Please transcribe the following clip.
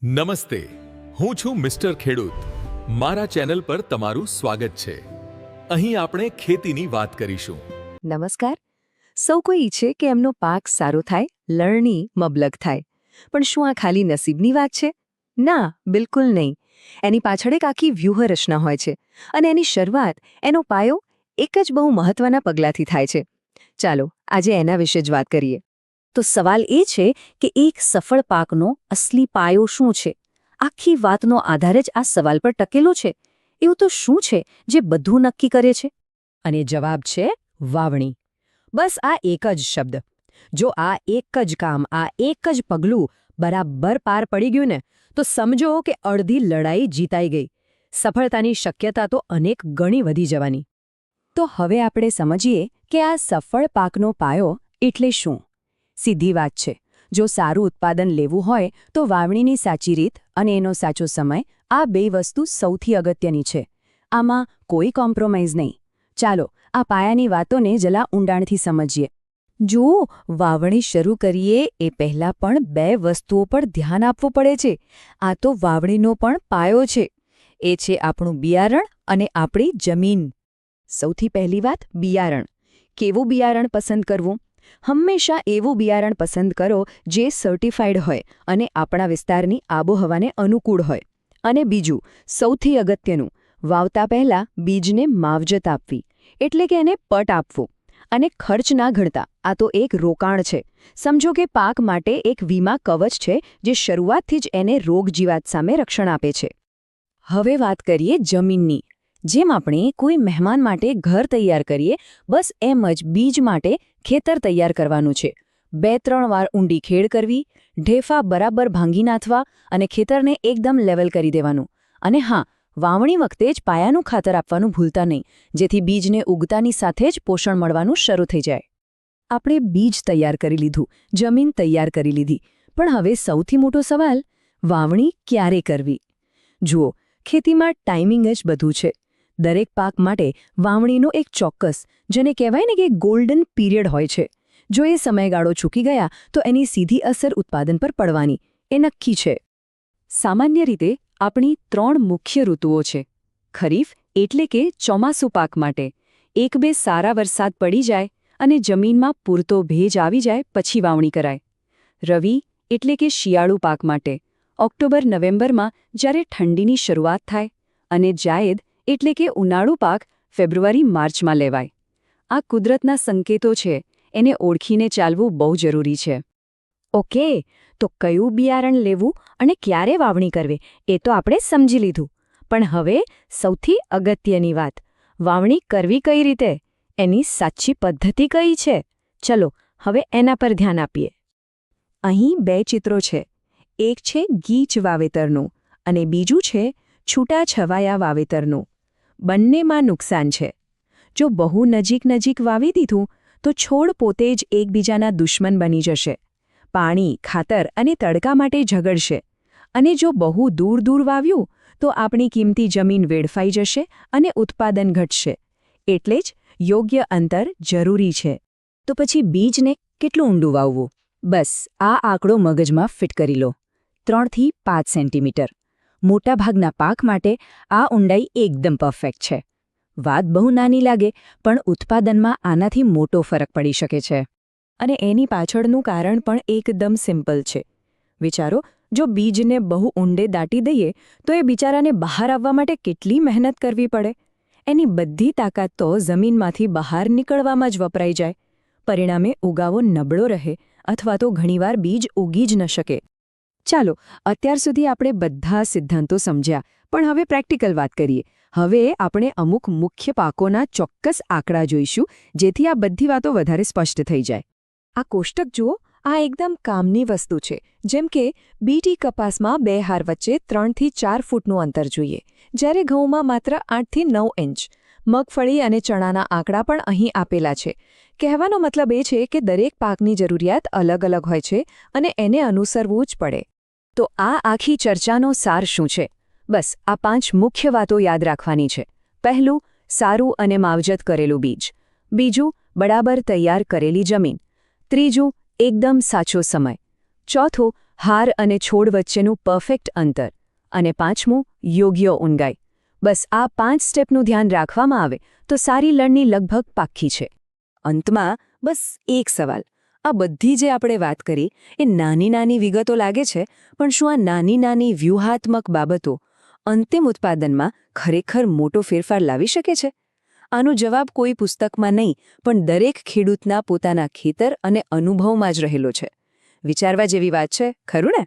નમસ્તે, હું છું મિસ્ટર ખેડૂત. મારા ચેનલ પર તમારું સ્વાગત છે. અહીં આપણે ખેતીની વાત કરીશું. નમસ્કાર. સૌ કોઈ ઈચ્છે કે એમનો પાક સારો થાય, લણણી મબલક થાય. પણ શું આ ખાલી નસીબની વાત છે? ના, બિલકુલ નહીં. એની પાછળ એક આખી વ્યૂહરચના હોય છે અને એની શરૂઆત, એનો પાયો એક જ બહુ મહત્વના પગલાંથી થાય છે. ચાલો આજે એના વિશે જ વાત કરીએ. તો સવાલ એ છે કે એક સફળ પાકનો અસલી પાયો શું છે? આખી વાતનો આધાર જ આ સવાલ પર ટકેલો છે. એવું તો શું છે જે બધું નક્કી કરે છે? અને જવાબ છે વાવણી. બસ આ એક જ શબ્દ. જો આ એક જ કામ, આ એક જ પગલું બરાબર પાર પડી ગયું ને, તો સમજો કે અડધી લડાઈ જીતાઈ ગઈ. સફળતાની શક્યતા તો અનેક ગણી વધી જવાની. તો હવે આપણે સમજીએ કે આ સફળ પાકનો પાયો એટલે શું. સીધી વાત છે. જો સારું ઉત્પાદન લેવું હોય તો વાવણીની સાચી રીત અને એનો સાચો સમય, આ બે વસ્તુ સૌથી અગત્યની છે. આમાં કોઈ કોમ્પ્રોમાઇઝ નહીં. ચાલો આ પાયાની વાતોને જરા ઊંડાણથી સમજીએ. જો વાવણી શરૂ કરીએ એ પહેલાં પણ બે વસ્તુઓ પર ધ્યાન આપવું પડે છે. આ તો વાવણીનો પણ પાયો છે. એ છે આપણું બિયારણ અને આપણી જમીન. સૌથી પહેલી વાત, બિયારણ. કેવું બિયારણ પસંદ કરવું? હંમેશા એવું બિયારણ પસંદ કરો જે સર્ટિફાઈડ હોય અને આપણા વિસ્તારની આબોહવાને અનુકૂળ હોય. અને બીજું, સૌથી અગત્યનું, વાવતા પહેલાં બીજને માવજત આપવી, એટલે કે એને પટ આપવો. અને ખર્ચ ના ગણતા, આ તો એક રોકાણ છે. સમજો કે પાક માટે એક વીમા કવચ છે જે શરૂઆતથી જ એને રોગજીવાત સામે રક્ષણ આપે છે. હવે વાત કરીએ જમીનની. જેમ આપણે કોઈ મહેમાન માટે ઘર તૈયાર કરીએ, બસ એમ જ બીજ માટે ખેતર તૈયાર કરવાનું છે. 2-3 વાર ઊંડી ખેડ કરવી, ઢેફા બરાબર ભાંગી નાખવા અને ખેતરને એકદમ લેવલ કરી દેવાનું. અને હા, વાવણી વખતે જ પાયાનું ખાતર આપવાનું ભૂલતા નહીં, જેથી બીજને ઉગતાની સાથે જ પોષણ મળવાનું શરૂ થઈ જાય. આપણે બીજ તૈયાર કરી લીધું, જમીન તૈયાર કરી લીધી, પણ હવે સૌથી મોટો સવાલ, વાવણી ક્યારે કરવી? જુઓ, ખેતીમાં ટાઈમિંગ જ બધું છે. દરેક પાક માટે વાવણીનો એક ચોક્કસ, જેને કહેવાય ને કે ગોલ્ડન પીરિયડ હોય છે. જો એ સમયગાળો ચૂકી ગયા તો એની સીધી અસર ઉત્પાદન પર પડવાની એ નક્કી છે. સામાન્ય રીતે આપણી 3 મુખ્ય ઋતુઓ છે. ખરીફ એટલે કે ચોમાસું પાક માટે 1-2 સારા વરસાદ પડી જાય અને જમીનમાં પૂરતો ભેજ આવી જાય પછી વાવણી કરાય. રવિ એટલે કે શિયાળુ પાક માટે ઓક્ટોબર-નવેમ્બરમાં જ્યારે ઠંડીની શરૂઆત થાય. અને જાયદ એટલે કે ઉનાળુ પાક ફેબ્રુઆરી-માર્ચમાં લેવાય. આ કુદરતના સંકેતો છે, એને ઓળખીને ચાલવું બહુ જરૂરી છે. ઓકે, તો કયું બિયારણ લેવું અને ક્યારે વાવણી કરવી એ તો આપણે સમજી લીધું. પણ હવે સૌથી અગત્યની વાત, વાવણી કરવી કઈ રીતે? એની સાચી પદ્ધતિ કઈ છે? ચલો હવે એના પર ધ્યાન આપીએ. અહીં 2 ચિત્રો છે. એક છે ગીચ વાવેતરનું અને બીજું છે છૂટાછવાયા વાવેતરનું. બંનેમાં નુકસાન છે. જો બહુ નજીક વાવી દીધું તો છોડ પોતે જ એકબીજાના દુશ્મન બની જશે. પાણી, ખાતર અને તડકા માટે ઝઘડશે. અને જો બહુ દૂર વાવ્યું તો આપણી કિંમતી જમીન વેડફાઈ જશે અને ઉત્પાદન ઘટશે. એટલે જ યોગ્ય અંતર જરૂરી છે. તો પછી બીજને કેટલું ઊંડું વાવવું? બસ આ આંકડો મગજમાં ફિટ કરી લો. 3 થી 5 સેન્ટીમીટર. મોટાભાગના પાક માટે આ ઊંડાઈ એકદમ પરફેક્ટ છે. વાત બહુ નાની લાગે, પણ ઉત્પાદનમાં આનાથી મોટો ફરક પડી શકે છે. અને એની પાછળનું કારણ પણ એકદમ સિમ્પલ છે. વિચારો, જો બીજને બહુ ઊંડે દાટી દઈએ તો એ બિચારાને બહાર આવવા માટે કેટલી મહેનત કરવી પડે. એની બધી તાકાત તો જમીનમાંથી બહાર નીકળવામાં જ વપરાઈ જાય. પરિણામે ઉગાવો નબળો રહે અથવા તો ઘણીવાર બીજ ઉગી જ ન શકે. ચાલો, અત્યાર સુધી આપણે બધા સિદ્ધાંતો સમજ્યા, પણ હવે પ્રેક્ટિકલ વાત કરીએ. હવે આપણે અમુક મુખ્ય પાકોના ચોક્કસ આંકડા જોઈશું, જેથી આ બધી વાતો વધારે સ્પષ્ટ થઈ જાય. આ કોષ્ટક જુઓ, આ એકદમ કામની વસ્તુ છે. જેમ કે બીટી કપાસમાં 2 હાર વચ્ચે 3 થી 4 ફૂટનું અંતર જોઈએ, જ્યારે ઘઉંમાં માત્ર 8 થી 9 ઇંચ. મગફળી અને ચણાના આંકડા પણ અહીં આપેલા છે. કહેવાનો મતલબ એ છે કે દરેક પાકની જરૂરિયાત અલગ હોય છે અને એને અનુસરવું જ પડે. તો આ આખી ચર્ચાનો સાર શું છે? બસ આ 5 મુખ્ય વાતો યાદ રાખવાની છે. પહેલું, સારું અને માવજત કરેલું બીજ. બીજું, બરાબર તૈયાર કરેલી જમીન. ત્રીજું, એકદમ સાચો સમય. ચોથું, હાર અને છોડ વચ્ચેનું પરફેક્ટ અંતર અને પાંચમું યોગ્ય ઊંડાઈ. બસ આ 5 સ્ટેપનું ધ્યાન રાખવામાં આવે તો સારી લણણી લગભગ પાક્કી છે. અંતમાં બસ એક સવાલ. આ બધી જે આપણે વાત કરી એ નાની નાની વિગતો લાગે છે, પણ શું આ નાની નાની વ્યૂહાત્મક બાબતો અંતિમ ઉત્પાદનમાં ખરેખર મોટો ફેરફાર લાવી શકે છે? આનો જવાબ કોઈ પુસ્તકમાં નહીં, પણ દરેક ખેડૂતના પોતાના ખેતર અને અનુભવમાં જ રહેલો છે. વિચારવા જેવી વાત છે, ખરું ને?